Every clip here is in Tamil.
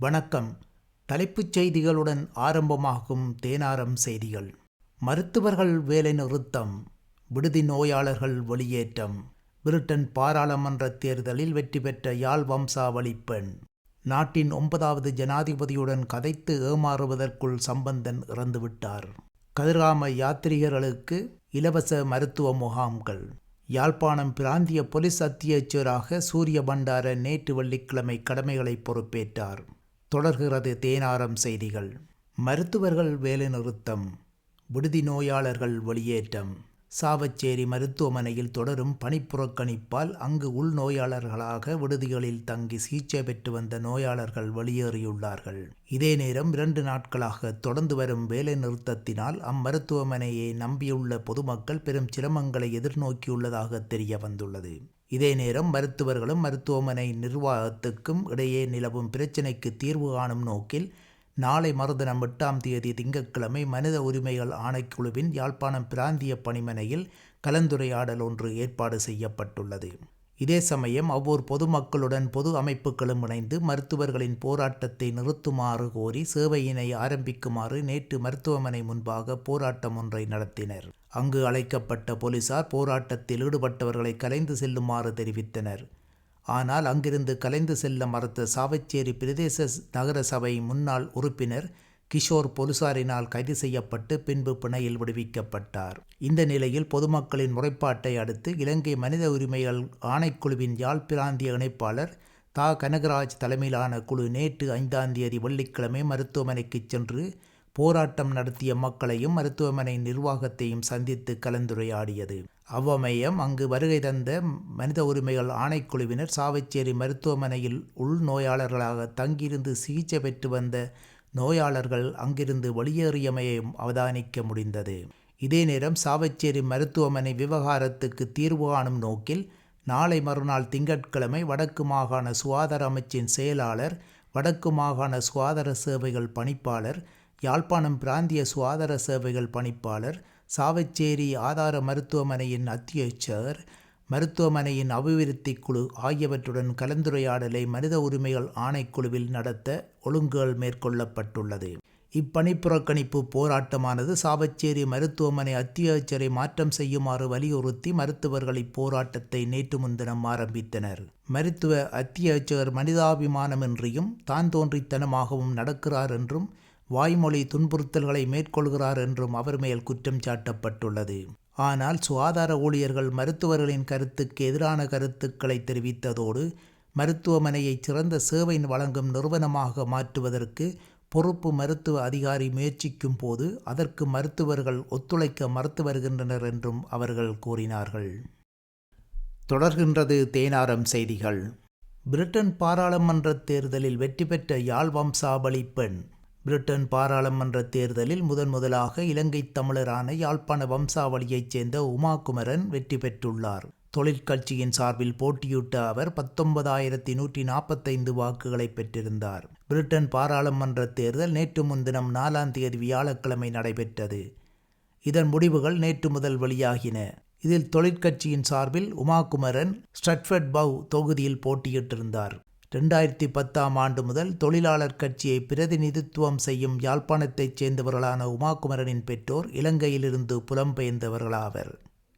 வணக்கம். தலைப்புச் செய்திகளுடன் ஆரம்பமாகும் தேனாரம் செய்திகள். மருத்துவர்கள் வேலைநிறுத்தம், விடுதி நோயாளர்கள் வெளியேற்றம், பிரிட்டன் பாராளுமன்ற தேர்தலில் வெற்றி பெற்ற யாழ் வம்சாவளி பெண், நாட்டின் 9வது ஜனாதிபதியுடன் கதைத்து ஏமாறுவதற்குள் சம்பந்தன் இறந்துவிட்டார், கதிர்காம யாத்ரீகர்களுக்கு இலவச மருத்துவ முகாம்கள், யாழ்ப்பாணம் பிராந்திய பொலிஸ் அத்தியட்சராக சூரிய பண்டார நேற்று வெள்ளிக்கிழமை கடமைகளை பொறுப்பேற்றார். தொடர்கிறது தேனாரம் செய்திகள். மருத்துவர்கள் வேலைநிறுத்தம், விடுதி நோயாளர்கள் வெளியேற்றம். சாவச்சேரி மருத்துவமனையில் தொடரும் பணிப்புறக்கணிப்பால் அங்கு உள்நோயாளர்களாக விடுதிகளில் தங்கி சிகிச்சை பெற்று வந்த நோயாளர்கள் வெளியேறியுள்ளார்கள். இதே நேரம் 2 நாட்களாக தொடர்ந்து வரும் வேலைநிறுத்தத்தினால் அம்மருத்துவமனையை நம்பியுள்ள பொதுமக்கள் பெரும் சிரமங்களை எதிர்நோக்கியுள்ளதாக தெரிய வந்துள்ளது. இதே நேரம் மருத்துவர்களும் மருத்துவமனை நிர்வாகத்துக்கும் இடையே நிலவும் பிரச்சினைக்கு தீர்வு காணும் நோக்கில் நாளை மறுதினம் 8ஆம் தேதி திங்கட்கிழமை மனித உரிமைகள் ஆணைக்குழுவின் யாழ்ப்பாணம் பிராந்திய பணிமனையில் கலந்துரையாடல் ஒன்று ஏற்பாடு செய்யப்பட்டுள்ளது. இதே சமயம் அவ்வூர் பொதுமக்களுடன் பொது அமைப்புகளும் இணைந்து மருத்துவர்களின் போராட்டத்தை நிறுத்துமாறு கோரி சேவையினை ஆரம்பிக்குமாறு நேற்று மருத்துவமனை முன்பாக போராட்டம் ஒன்றை நடத்தினர். அங்கு அழைக்கப்பட்ட போலீசார் போராட்டத்தில் ஈடுபட்டவர்களை கலைந்து செல்லுமாறு தெரிவித்தனர். ஆனால் அங்கிருந்து கலைந்து செல்ல மறுத்த சாவச்சேரி பிரதேச நகர சபை முன்னாள் உறுப்பினர் கிஷோர் போலீசாரினால் கைது செய்யப்பட்டு பின்பு பிணையில் விடுவிக்கப்பட்டார். இந்த நிலையில் பொதுமக்களின் முறைப்பாட்டை அடுத்து இலங்கை மனித உரிமைகள் ஆணைக்குழுவின் யாழ் பிராந்திய இணைப்பாளர் தா கனகராஜ் தலைமையிலான குழு நேற்று 5ஆம் தேதி வெள்ளிக்கிழமை மருத்துவமனைக்கு சென்று போராட்டம் நடத்திய மக்களையும் மருத்துவமனை நிர்வாகத்தையும் சந்தித்து கலந்துரையாடியது. அவ்வமயம் அங்கு வருகை தந்த மனித உரிமைகள் ஆணைக்குழுவினர் சாவச்சேரி மருத்துவமனையில் உள்நோயாளர்களாக தங்கியிருந்து சிகிச்சை பெற்று வந்த நோயாளர்கள் அங்கிருந்து வெளியேறியமையும் அவதானிக்க முடிந்தது. இதே நேரம் சாவச்சேரி மருத்துவமனை விவகாரத்துக்கு தீர்வு காணும் நோக்கில் நாளை மறுநாள் திங்கட்கிழமை வடக்கு மாகாண சுகாதார அமைச்சின் செயலாளர், வடக்கு மாகாண சுகாதார சேவைகள் பணிப்பாளர், யாழ்ப்பாணம் பிராந்திய சுகாதார சேவைகள் பணிப்பாளர், சாவச்சேரி ஆதார மருத்துவமனையின் அத்தியட்சகர், மருத்துவமனையின் அபிவிருத்தி குழு ஆகியவற்றுடன் கலந்துரையாடலை மனித உரிமைகள் ஆணைக்குழுவில் நடத்த ஒழுங்குகள் மேற்கொள்ளப்பட்டுள்ளது. இப்பணிப்புறக்கணிப்பு போராட்டமானது சாவச்சேரி மருத்துவமனை அத்தியட்சரை மாற்றம் செய்யுமாறு வலியுறுத்தி மருத்துவர்கள் இப்போராட்டத்தை நேற்று முன்தினம் ஆரம்பித்தனர். மருத்துவ அத்தியட்சகர் மனிதாபிமானமின்றியும் தான் தோன்றித்தனமாகவும் நடக்கிறார் என்றும் வாய்மொழி துன்புறுத்தல்களை மேற்கொள்கிறார் என்றும் அவர் மேல் குற்றம் சாட்டப்பட்டுள்ளது. ஆனால் சுகாதார ஊழியர்கள் மருத்துவர்களின் கருத்துக்கு எதிரான கருத்துக்களை தெரிவித்ததோடு மருத்துவமனையை சிறந்த சேவை வழங்கும் நிறுவனமாக மாற்றுவதற்கு பொறுப்பு மருத்துவ அதிகாரி முயற்சிக்கும் போது அதற்கு மருத்துவர்கள் ஒத்துழைக்க மறுத்து வருகின்றனர் என்றும் அவர்கள் கூறினார்கள். தொடர்கின்றது தேனாரம் செய்திகள். பிரிட்டன் பாராளுமன்ற தேர்தலில் வெற்றி பெற்ற யாழ் வம்சாவளி பெண். பிரிட்டன் பாராளுமன்ற தேர்தலில் முதலாக இலங்கை தமிழரான யாழ்ப்பாண வம்சாவளியைச் சேர்ந்த உமாகுமரன் வெற்றி பெற்றுள்ளார். தொழிற்கட்சியின் சார்பில் போட்டியிட்ட அவர் 19,145 வாக்குகளை பெற்றிருந்தார். பிரிட்டன் பாராளுமன்ற தேர்தல் நேற்று முன்தினம் 4ஆம் தேதி வியாழக்கிழமை நடைபெற்றது. இதன் முடிவுகள் நேற்று முதல் வெளியாகின. இதில் தொழிற்கட்சியின் சார்பில் உமாகுமரன் ஸ்ட்ரட்ஃபர்ட் பவ் தொகுதியில் போட்டியிட்டிருந்தார். 2010ஆம் ஆண்டு முதல் தொழிலாளர் கட்சியை பிரதிநிதித்துவம் செய்யும் யாழ்ப்பாணத்தைச் சேர்ந்தவர்களான உமாகுமரனின் பெற்றோர் இலங்கையிலிருந்து புலம்பெயர்ந்தவர்களாவர்.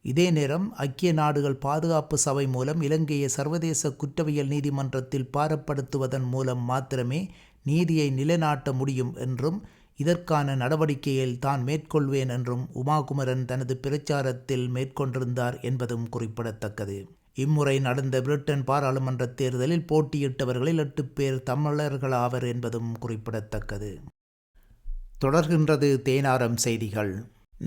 இதே நேரம் ஐக்கிய நாடுகள் பாதுகாப்பு சபை மூலம் இலங்கையை சர்வதேச குற்றவியல் நீதிமன்றத்தில் பாரப்படுத்துவதன் மூலம் மாத்திரமே நீதியை நிலைநாட்ட முடியும் என்றும் இதற்கான நடவடிக்கையில் தான் மேற்கொள்வேன் என்றும் உமாகுமரன் தனது பிரச்சாரத்தில் மேற்கொண்டிருந்தார் என்பதும் குறிப்பிடத்தக்கது. இம்முறை நடந்த பிரிட்டன் பாராளுமன்ற தேர்தலில் போட்டியிட்டவர்களில் 8 பேர் தமிழர்களாவர் என்பதும் குறிப்பிடத்தக்கது. தொடர்கின்றது தேனாரம் செய்திகள்.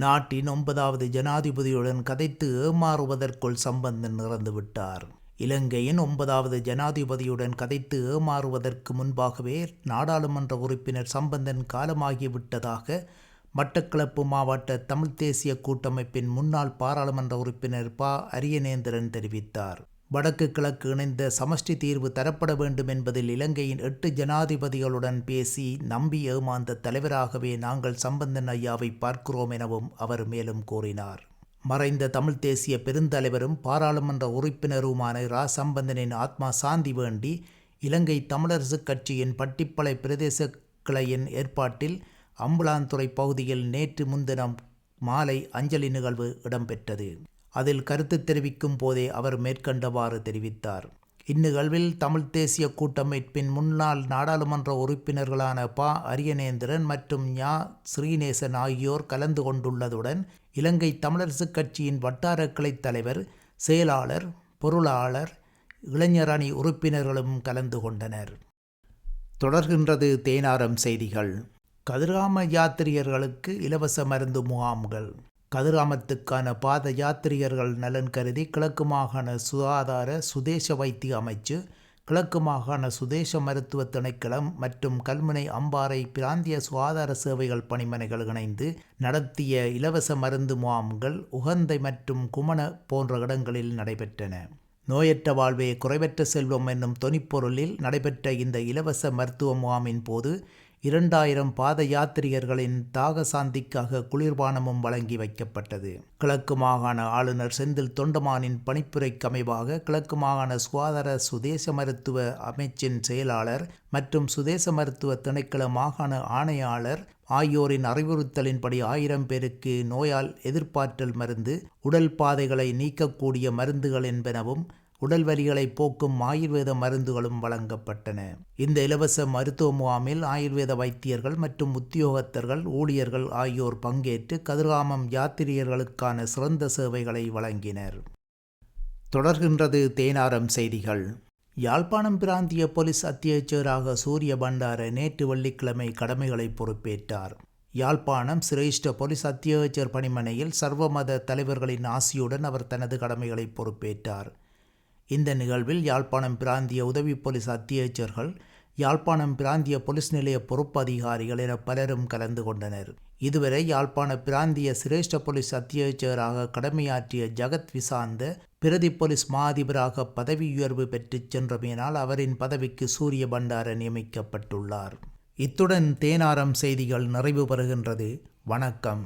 நாட்டின் 9வது ஜனாதிபதியுடன் கதைத்து ஏமாறுவதற்குள் சம்பந்தன் இறந்துவிட்டார். இலங்கையின் 9வது ஜனாதிபதியுடன் கதைத்து ஏமாறுவதற்கு முன்பாகவே நாடாளுமன்ற உறுப்பினர் சம்பந்தன் காலமாகிவிட்டதாக மட்டக்களப்பு மாவட்ட தமிழ் தேசிய கூட்டமைப்பின் முன்னாள் பாராளுமன்ற உறுப்பினர் ப. அரியநேந்திரன் தெரிவித்தார். வடக்கு கிழக்கு இணைந்த சமஷ்டி தீர்வு தரப்பட வேண்டும் என்பதில் இலங்கையின் 8 ஜனாதிபதிகளுடன் பேசி நம்பி ஏமாந்த தலைவராகவே நாங்கள் சம்பந்தன் ஐயாவை பார்க்கிறோம் எனவும் அவர் மேலும் கூறினார். மறைந்த தமிழ் தேசிய பெருந்தலைவரும் பாராளுமன்ற உறுப்பினருமான ரா. சம்பந்தனின் ஆத்மா சாந்தி வேண்டி இலங்கை தமிழரசுக் கட்சியின் பட்டிப்பளை பிரதேச கிளையின் ஏற்பாட்டில் அம்புலாந்துறை பகுதியில் நேற்று முன்தினம் மாலை அஞ்சலி நிகழ்வு இடம்பெற்றது. அதில் கருத்து தெரிவிக்கும் போதே அவர் மேற்கண்டவாறு தெரிவித்தார். இந்நிகழ்வில் தமிழ் தேசிய கூட்டமைப்பின் முன்னாள் நாடாளுமன்ற உறுப்பினர்களான ப. அரியநேந்திரன் மற்றும் ஞா. ஸ்ரீநேசன் ஆகியோர் கலந்து கொண்டுள்ளதுடன் இலங்கை தமிழரசுக் கட்சியின் வட்டார கிளைத் தலைவர், செயலாளர், பொருளாளர், இளைஞரணி உறுப்பினர்களும் கலந்து கொண்டனர். தொடர்கின்றது தேனாரம் செய்திகள். கதிர்காம யாத்திரிகர்களுக்கு இலவச மருந்து முகாம்கள். கதிர்காமத்துக்கான பாத யாத்திரிகர்கள் நலன் கருதி கிழக்கு மாகாண சுகாதார சுதேச வைத்திய அமைச்சு, கிழக்கு மாகாண சுதேச மருத்துவ திணைக்களம் மற்றும் கல்முனை அம்பாறை பிராந்திய சுகாதார சேவைகள் பணிமனைகள் இணைந்து நடத்திய இலவச மருந்து முகாம்கள் உகந்தை மற்றும் குமண போன்ற இடங்களில் நடைபெற்றன. நோயற்ற வாழ்வே குறைவற்ற செல்வம் என்னும் தொனிப்பொருளில் நடைபெற்ற இந்த இலவச மருத்துவ முகாமின் போது 2000 பாத யாத்திரிகர்களின் தாக சாந்திக்காக குளிர்பானமும் வழங்கி வைக்கப்பட்டது. கிழக்கு மாகாண ஆளுநர் செந்தில் தொண்டமானின் பணிப்புரைக்கு அமைவாக கிழக்கு மாகாண சுகாதார சுதேச மருத்துவ அமைச்சின் செயலாளர் மற்றும் சுதேச மருத்துவ திணைக்கள மாகாண ஆணையாளர் ஆகியோரின் அறிவுறுத்தலின்படி 1000 பேருக்கு நோயால் எதிர்ப்பாற்றல் மருந்து, உடல் பாதைகளை நீக்கக்கூடிய மருந்துகள் என்பனவும் உடல் வலிகளை போக்கும் ஆயுர்வேத மருந்துகளும் வழங்கப்பட்டன. இந்த இலவச மருத்துவ முகாமில் ஆயுர்வேத வைத்தியர்கள் மற்றும் உத்தியோகத்தர்கள், ஊழியர்கள் ஆகியோர் பங்கேற்று கதிர்காமம் யாத்திரிகர்களுக்கான சிறந்த சேவைகளை வழங்கினர். தொடர்கின்றது தேனாரம் செய்திகள். யாழ்ப்பாணம் பிராந்திய போலீஸ் அத்தியட்சகராக சூரிய பண்டார நேற்று வெள்ளிக்கிழமை கடமைகளை பொறுப்பேற்றார். யாழ்ப்பாணம் சிரேஷ்ட போலீஸ் அத்தியட்சகர் பணிமனையில் சர்வமத தலைவர்களின் ஆசியுடன் அவர் தனது கடமைகளை பொறுப்பேற்றார். இந்த நிகழ்வில் யாழ்ப்பாணம் பிராந்திய உதவி போலீஸ் அத்தியட்சகர்கள், யாழ்ப்பாணம் பிராந்திய போலீஸ் நிலைய பொறுப்பு அதிகாரிகள் என பலரும் கலந்து கொண்டனர். இதுவரை யாழ்ப்பாண பிராந்திய சிரேஷ்ட போலீஸ் அத்தியட்சகராக கடமையாற்றிய ஜகத் விசாந்த பிரதி போலீஸ் மா அதிபராக பதவி உயர்வு பெற்று சென்றமையினால் அவரின் பதவிக்கு சூரிய பண்டார நியமிக்கப்பட்டுள்ளார். இத்துடன் தேனாரம் செய்திகள் நிறைவு பெறுகின்றது. வணக்கம்.